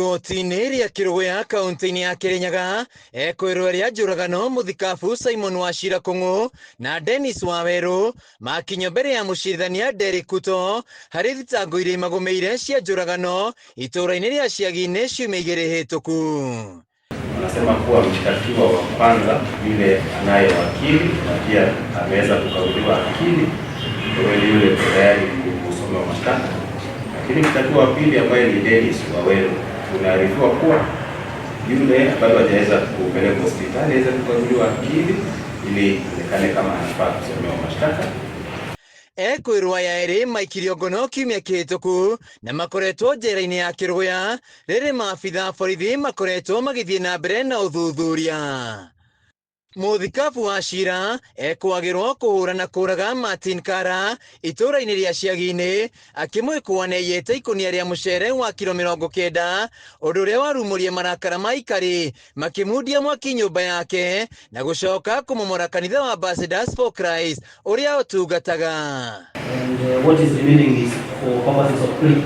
Igoti-inĩ rĩa Kĩrũgũya kaunti-inĩ ya Kĩrĩnyaga ekwĩrwo rĩa njũragano mũthikabu Simon Wachira Kung'u na Dennis Wawerũ makinyio mbere ya mũcirithania Derek Kuto harĩ thitango iria imagũmĩire cia njũragano itũra-inĩ rĩa Ciagi-inĩ ciumia igĩrĩ hĩtũku. Wanasema kuwa mshtakiwa wa kwanza yule anaye wakili na pia ameweza kukaguliwa akili yule tayari kusomewa mashtaka. Lakini mshtakiwa wa pili ambaye ni Dennis Wawerũ, tunaarifiwa kuwa yule bado hajaweza kupelekwa hospitali aweze kukaguliwa akili ili ionekane kama anafaa kusomewa mashtaka. Ekwĩrwo aya erĩ maikirio ngono kiumia kĩhĩtũku na makoretwo njera-inĩ ya Kĩrũgũya rĩrĩ maabitha borithi makoretwo magĩthiĩ na mbere na ũthuthuria. Mũthikabu Wachira ekwagĩrwo kũhũra na kũraga Martin Kara itũra-inĩ rĩa Ciagi-inĩ akĩmwĩkwo aneyĩte ikũnia rĩa mũcere wa kilo 90, ũndũ ũrĩa warumũria marakara ma aikari makĩmundia mwaki nyũmba yake na gũcoka kũmomora kanitha wa Ambassadors for Christ ũrĩa ũtungataga. And what is remaining is for purposes of plea.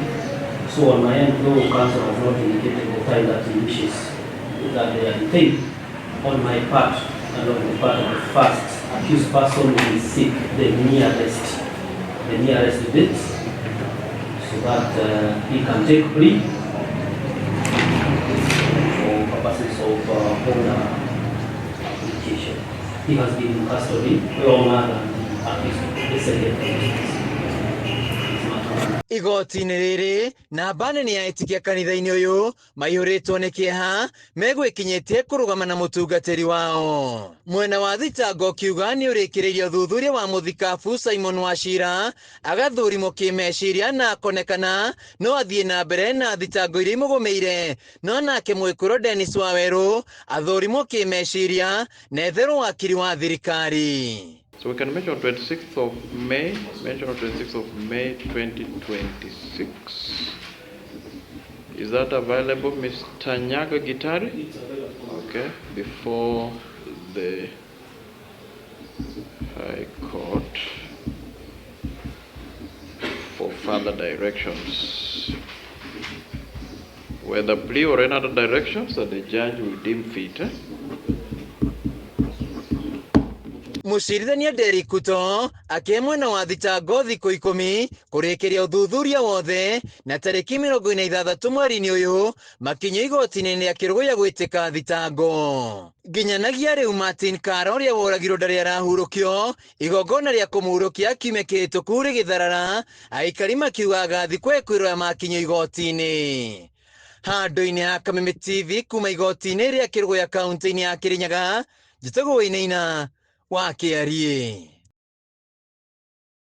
So on my end, though counsel has not indicated the time that he wishes that they are detained, on my part and on the part of the first accused person, we seek the nearest date so that he can take plea for purposes of honor application. He has been in custody longer than at least the second case. Igoti-inĩ rĩrĩ namba nene ya etikia kanitha-inĩ ũyũ maihũrĩtwo nĩ kĩeha megwĩkinyĩtie kũrũgama na mũtungatĩri wao. Mwena wa thitango ũkiuga nĩ ũrĩkĩrĩirie ũthuthuria wa mũthikabu Simon Wachira agathũrimwo kĩmeciria na akonekana no athiĩ na mbere na thitango iria imũgũmĩire, no nake mwĩkũrwo Dennis Wawerũ athũrimwo kĩmeciria na etherwo wakiri wa thirikari. So we can mention 26th of May 2026. Is that available, Mr. Nyaga Gitari? Okay, before the High Court for further directions. Whether plea or any other directions that the judge will deem fit. Mũcirithania Derek Kuto akĩmwena wa thitango thikũ 10 kũrĩkĩria ũthuthuria wothe na tarĩki 26 mweri-inĩ ũyũ makinyio igoti-inĩ rĩa Kĩrũgũya gwĩtĩka thitango. Nginyanagia rĩu Martin Kara ũrĩa woragirwo ndarĩ arahurũkio, igongona rĩa kũmũhurũkia kiumia kĩhĩtũku rĩgĩtharara, aikari makiuga agathikwo ekwĩrwo makinyio igoti-inĩ. Handũ-inĩ ha Kameme TV kuma igoti-inĩ rĩa Kĩrũgũya kaunti-inĩ ya Kĩrĩnyaga, njĩtagwo Wainaina wa KRA.